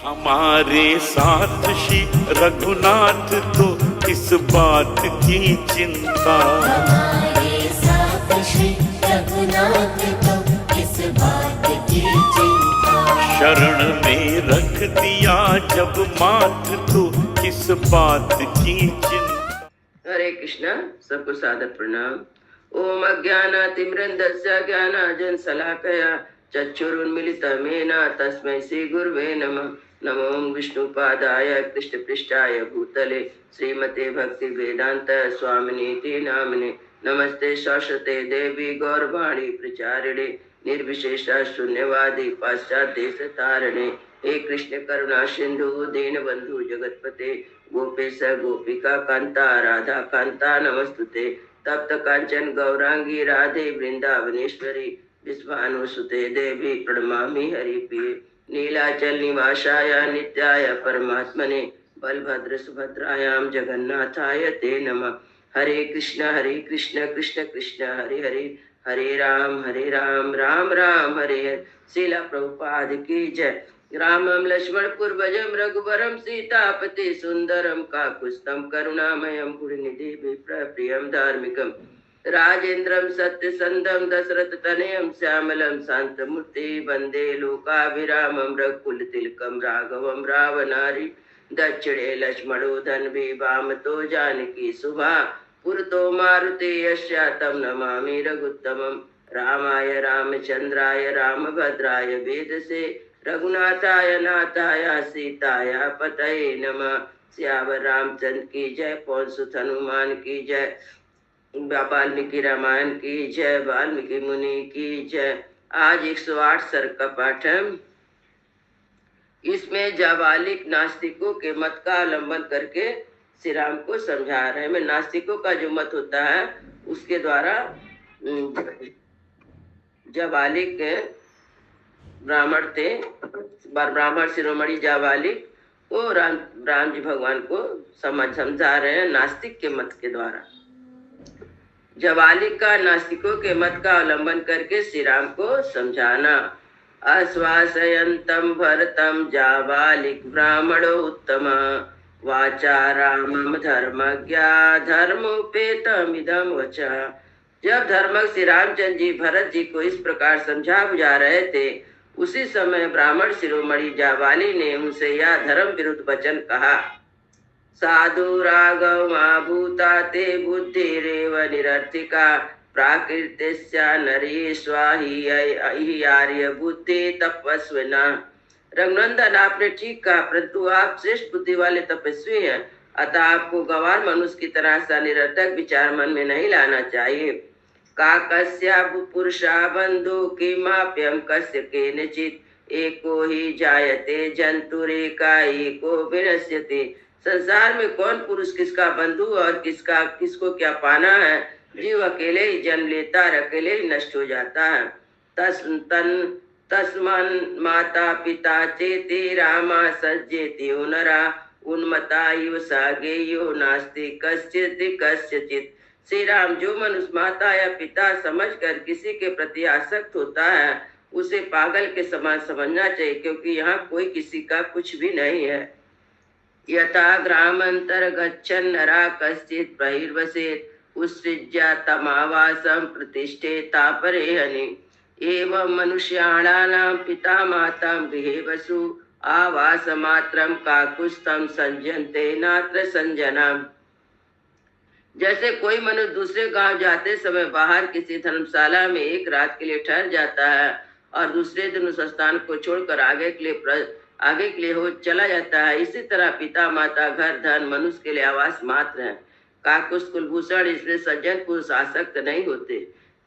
हमारे साथ श्री रघुनाथ तो किस बात की चिंता, हमारे साथ श्री रघुनाथ तो किस बात की चिंता। शरण में रख दिया जब माथ तो किस बात की चिंता। हरे कृष्णा। सबको सादर प्रणाम। ओम अज्ञानातिमिरन्धस्य ज्ञानाञ्जनशलाकया चक्षुरुन्मीलितं तस्मै श्री गुरुवे नमः। नमो विष्णुपादाय कृष्णपृष्ठाय भूतले श्रीमते भक्ति वेदांत स्वामिनीति नामिने। नमस्ते सरस्वते देवी गौरवाणी प्रचारिणे निर्विशेष शून्यवादी पाश्चात्य देश तारणे। हे कृष्ण करुणा सिंधु दीन बंधु जगतपते गोपेश गोपिका कांता राधा कांता नमस्तुते। तप्त कांचन गौरांगी राधे वृंदावनेश्वरी विश्वानुसुते देवी प्रणमामि हरिप्रिये। नीलाचल निवासाय नित्याय परमात्मने बलभद्र सुभद्रायां जगन्नाथाय ते नमः। हरे कृष्ण कृष्ण कृष्ण हरे हरे, हरे राम राम राम हरे हरे। श्रीला प्रभुपाद की जय। रामं लक्ष्मण पूर्वजं रघुवरं सीतापति सुंदरम काकुत्स्थं करुणामयं गुरुनिधि प्रियं धार्मिकं राजेन्द्रं सत्यसंधं दशरथ तनयं श्यामलं शांतमूर्ति वंदे लोकाभिरामं रघुकुलतिलकं राघवं रावणारि दक्षिणे लक्ष्मणो धन्वी वामतो जानकी सुभा पुरतो मारुति यस्यातं नमामि रघुत्तमं। रामाय रामचंद्राय रामभद्राय वेदसे रघुनाथाय नाथाय सीताय पतये नमः। सियावर रामचंद्र की जय, पवन सुत हनुमान की जय, वाल्मीकि रामायण की जय, वाल्मीकि मुनि की जय। आज 108 सर्ग का पाठ है। इसमें जाबालिक नास्तिकों के मत का अवलंबन करके श्री राम को समझा रहे हैं। नास्तिकों का जो मत होता है उसके द्वारा जाबालिक ब्राह्मण थे, ब्राह्मण शिरोमणि जाबालिक वो राम जी भगवान को समझा रहे हैं नास्तिक के मत के द्वारा। जाबालिक का नास्तिकों के मत का अवलंबन करके श्री राम को समझाना। आश्वासयन्तं भरतं जाबालिक ब्राह्मणो उत्तम वाचा रामं धर्मज्ञा धर्मोपेतमिदं वचः। जब धर्मज्ञ श्री रामचंद्र जी भरत जी को इस प्रकार समझा बुझा रहे थे, उसी समय ब्राह्मण शिरोमणि जाबाली ने उनसे यह धर्म विरुद्ध वचन कहा। साधु राघव भूता ते बुद्धिरेव निरर्थिका प्राकृतिस्या नरी स्वाही आर्य बुद्धि तपस्विना। रघुनंदन आपने ठीक कहा, परंतु आप श्रेष्ठ बुद्धि वाले तपस्वी हैं, अतः आपको गंवार मनुष्य की तरह सा निरर्थक विचार मन में नहीं लाना चाहिए। काकस्या पुरुषा बंधु किमाप्यम कस्य केनचित् एको ही जायते जंतुरेका एको विनश्यते। संसार में कौन पुरुष किसका बंधु और किसको क्या पाना है। जीव अकेले ही जन्म लेता और अकेले ही नष्ट हो जाता है। तस्मन् माता पिता चेति रामा सज्जेति नरा उन्मता इव सागेयो नास्ति कस्यचित्। श्री राम, जो मनुष्य माता या पिता समझकर किसी के प्रति आसक्त होता है उसे पागल के समान समझना चाहिए, क्योंकि यहाँ कोई किसी का कुछ भी नहीं है। यथा ग्रामांतर गच्छन् नरा कश्चित् बहिर्वसेत् उत्सृज्य तमावासं प्रतिष्ठेता परेहनि। एवं मनुष्याणां पिता माता गृहे वसु आवासमात्रं काकुत्स्थं संजन्ते नात्र संजनम्। जैसे कोई मनुष्य दूसरे गांव जाते समय बाहर किसी धर्मशाला में एक रात के लिए ठहर जाता है और दूसरे दिन उस स्थान को छोड़कर आगे के लिए हो चला जाता है, इसी तरह पिता माता घर धन मनुष्य के लिए आवास मात्र है। काकुत्स्थ कुलभूषण इसमें सज्जन पुरुष आसक्त नहीं होते।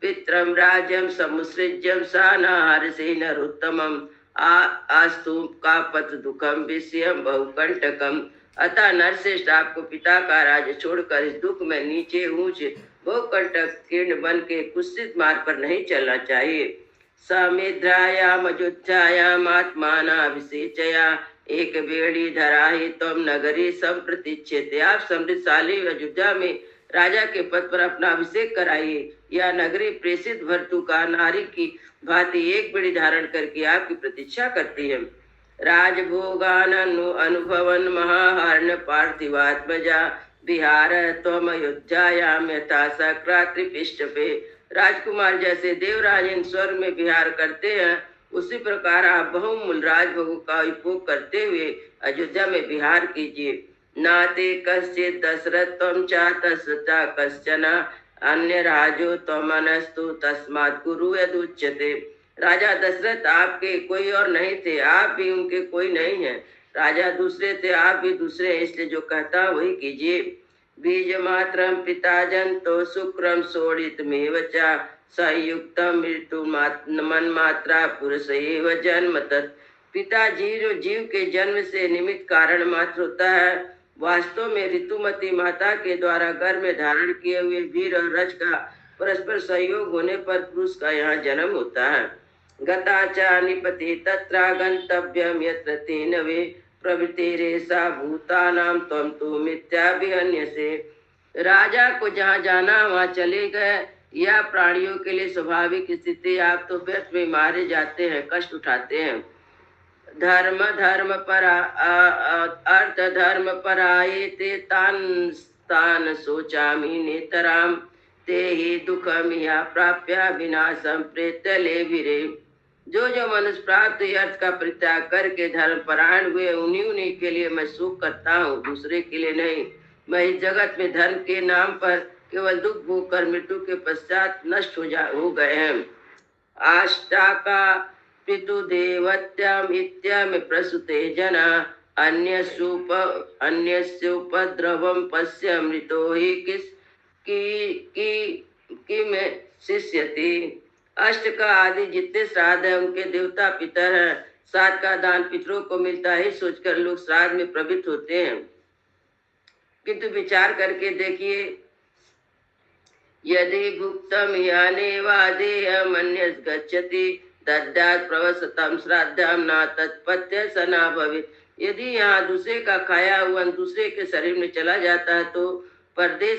पित्रम राज्यम समुसृज्यम सानाहारसे नरोत्तमम आस्तु का पथ दुखम विषयम बहुकंटकम। अतः नरश्रेष्ठ, आपको पिता का राज्य छोड़कर इस दुख में नीचे ऊंचे बहुकंटक कीर्ण बन के कुत्सित मार्ग पर नहीं चलना चाहिए। समिद्रायाम अयोध्यायाम आत्मानाभिषेचया एक बेड़ी धराहि तम नगरी संप्रतीक्षेते। आप समृद्धशाली अयोध्या में राजा के पद पर अपना अभिषेक कराइए। यह नगरी प्रेषित भर्तु का नारी की भांति एक बेड़ी धारण करके आपकी प्रतीक्षा करती है। राजभोगाननु अनुभवन महाहर्ण पार्थिवात्मजा बिहार त्वम अयोध्यायाम यथा सक्रात्रिपिष्ट पे। राजकुमार जैसे देवराज इन स्वर्ग में विहार करते हैं, उसी प्रकार आप बहुमूल राजभोगों का उपभोग करते हुए अयोध्या में विहार कीजिए। नाते कश्चित् दशरथ त्वं च तस्य कश्चन अन्य राजो त्वमनस्तु तस्मात् कुरु यदुच्यते। राजा दशरथ आपके कोई और नहीं थे, आप भी उनके कोई नहीं है। राजा दूसरे थे, आप भी दूसरे हैं, इसलिए जो कहता वही कीजिए। बीज मात्रम पिता जंतो शुक्रम शोणितमेव च संयुक्तम मृत्यु मन मात्रा पुरुष एव जन्म तत्। पिता जीव के जन्म से निमित्त कारण मात्र होता है। वास्तव में ऋतुमती माता के द्वारा गर्भ में धारण किए हुए वीर और रज का परस्पर सहयोग होने पर पुरुष का यहाँ जन्म होता है। गता च निपति तत्र गंतव्यम यत्र तेन वे प्रवृत्तिरेषा भूतानां त्वं तु मिथ्याभिहन्यसे। राजा को जहाँ जाना वहाँ चले गए, यह प्राणियों के लिए स्वाभाविक स्थिति। आप तो व्यर्थ में मारे जाते हैं, कष्ट उठाते हैं। धर्म परा अर्थ धर्म पराये ते तान सोचामि नेतराम ते ही दुखमिया प्राप्य विनाशम प्रेतले वीरे। जो मनुष्य प्राप्त अर्थ का परित्याग करके धर्म परायण हुए, उन्हीं के लिए मैं सुख करता हूँ, दूसरे के लिए नहीं। मैं इस जगत में धर्म के नाम पर केवल दुख भोग कर मृत्यु के पश्चात नष्ट हो गए हैं। आष्टाका पितुदेवत्यम इत्यम प्रसूते जना अन्यस्योपद्रवम पश्य मृतो ही की में शिष्यति। अष्ट का आदि जितने श्राद्ध है उनके देवता पितर हैं। श्राद्ध का दान पितरों को मिलता है सोचकर लोग श्राद्ध में प्रवृत्त होते हैं, किंतु विचार करके देखिए, यदि भुक्तम याने वादेयम अन्यस गच्छति दद्यात् प्रवसतम श्राद्धम न तत्पत्य सना भवित। यदि यहाँ दूसरे का खाया हुआ दूसरे के शरीर में चला जाता है तो परदेश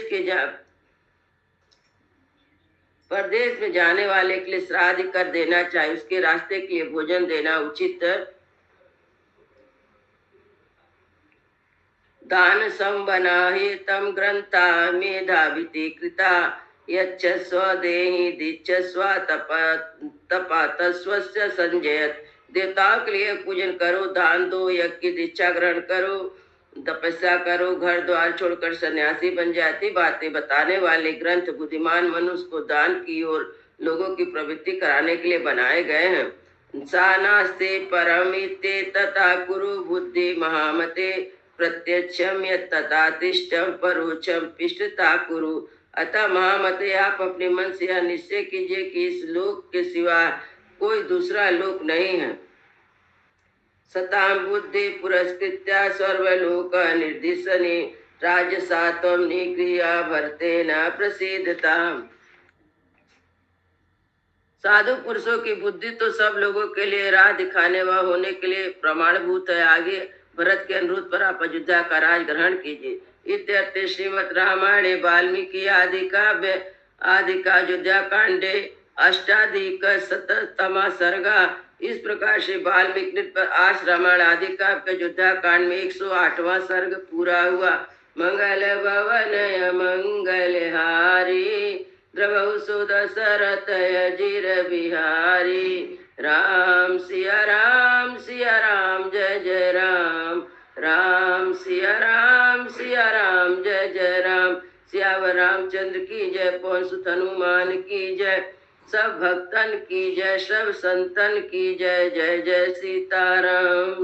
में जाने वाले के लिए श्राद्ध कर देना चाहिए, उसके रास्ते के लिए भोजन देना उचित। दान संबनाहि तम ग्रंथा मेधाविति कृता यच्च स्वदेहि दिच्च स्वतपतस्वस्य संजयत। देवताओं के लिए पूजन करो, दान दो, यज्ञ की दीक्षा ग्रहण करो, तपस्या करो, घर द्वार छोड़कर सन्यासी बन जाती बातें बताने वाले ग्रंथ बुद्धिमान मनुष्य को दान की ओर लोगों की प्रवृत्ति कराने के लिए बनाए गए हैं। सा नास्ते परमिते तथा कुरु बुद्धि महामते प्रत्यक्षम यथा तिष्ठम परोक्षम पिष्टता कुरु। अतः महामते आप अपने मन से यह निश्चय कीजिए कि इस लोक के सिवा कोई दूसरा लोक नहीं है। सतां बुद्धि पुरस्कृत्या सर्वलोक निर्दिशने राजसा त्वं निगृह्य भरतेन प्रसीदता। साधु पुरुषों की बुद्धि तो सब लोगों के लिए राह दिखाने व होने के लिए प्रमाणभूत है। आगे भरत के अनुरोध पर आप अयोध्या का राज ग्रहण कीजिए। इत्यर्थे श्रीमद् रामायणे वाल्मीकि आदि काव्य अयोध्या कांडे अष्टाधिक शततमा सर्गा। इस प्रकार से वाल्मीकि नृत्य पर आज रामायण आदि काव्य अयोध्या कांड में 108वां सर्ग पूरा हुआ। मंगल भवन मंगल हारी द्रवहु सुदशरथ अजीर बिहारी। राम सिया राम जय जय राम। राम सिया राम जय जय राम। सियावर रामचंद्र की जय, पवन सुत हनुमान की जय, सब भक्तन की जय, सब संतन की जय। जय जय सीताराम।